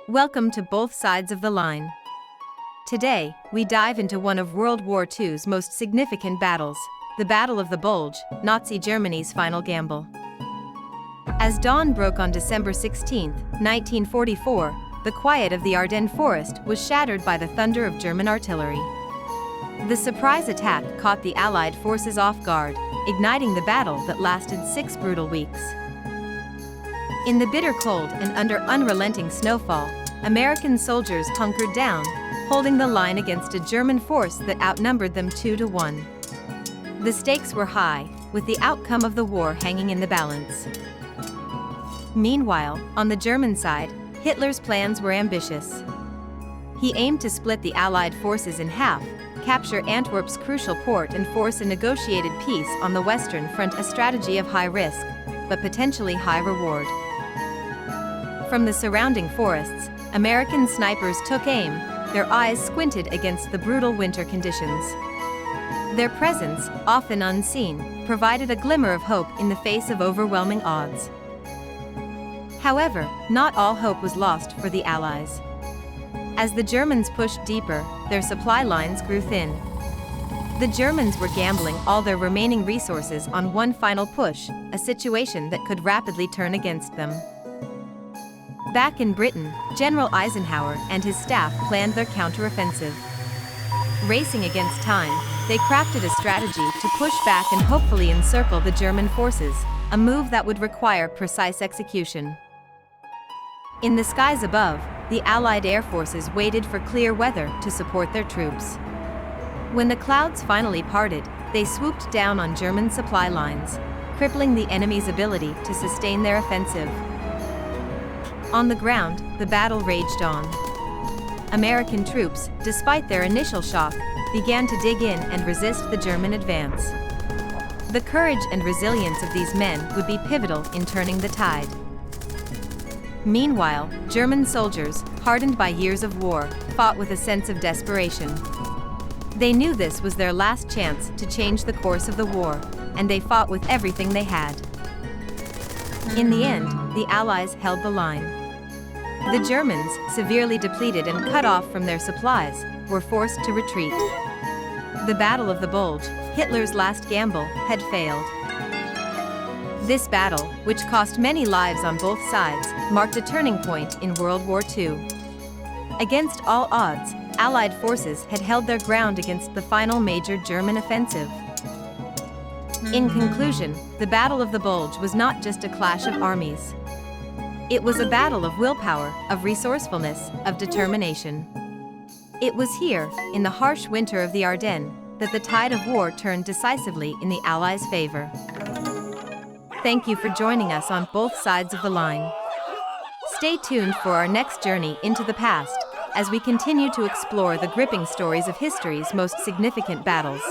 Welcome to Both Sides of the Line. Today, we dive into one of World War II's most significant battles, the Battle of the Bulge, Nazi Germany's final gamble. As dawn broke on December 16, 1944, the quiet of the Ardennes forest was shattered by the thunder of German artillery. The surprise attack caught the Allied forces off guard, igniting the battle that lasted 6 brutal weeks. In the bitter cold and under unrelenting snowfall, American soldiers hunkered down, holding the line against a German force that outnumbered them 2-1. The stakes were high, with the outcome of the war hanging in the balance. Meanwhile, on the German side, Hitler's plans were ambitious. He aimed to split the Allied forces in half, capture Antwerp's crucial port and force a negotiated peace on the Western Front, a strategy of high risk, but potentially high reward. From the surrounding forests, American snipers took aim, their eyes squinted against the brutal winter conditions. Their presence, often unseen, provided a glimmer of hope in the face of overwhelming odds. However, not all hope was lost for the Allies. As the Germans pushed deeper, their supply lines grew thin. The Germans were gambling all their remaining resources on one final push, a situation that could rapidly turn against them. Back in Britain, General Eisenhower and his staff planned their counteroffensive. Racing against time, they crafted a strategy to push back and hopefully encircle the German forces, a move that would require precise execution. In the skies above, the Allied air forces waited for clear weather to support their troops. When the clouds finally parted, they swooped down on German supply lines, crippling the enemy's ability to sustain their offensive. On the ground, the battle raged on. American troops, despite their initial shock, began to dig in and resist the German advance. The courage and resilience of these men would be pivotal in turning the tide. Meanwhile, German soldiers, hardened by years of war, fought with a sense of desperation. They knew this was their last chance to change the course of the war, and they fought with everything they had. In the end, the Allies held the line. The Germans, severely depleted and cut off from their supplies, were forced to retreat. The Battle of the Bulge, Hitler's last gamble, had failed. This battle, which cost many lives on both sides, marked a turning point in World War II. Against all odds, Allied forces had held their ground against the final major German offensive. In conclusion, the Battle of the Bulge was not just a clash of armies. It was a battle of willpower, of resourcefulness, of determination. It was here, in the harsh winter of the Ardennes, that the tide of war turned decisively in the Allies' favor. Thank you for joining us on Both Sides of the Line. Stay tuned for our next journey into the past, as we continue to explore the gripping stories of history's most significant battles.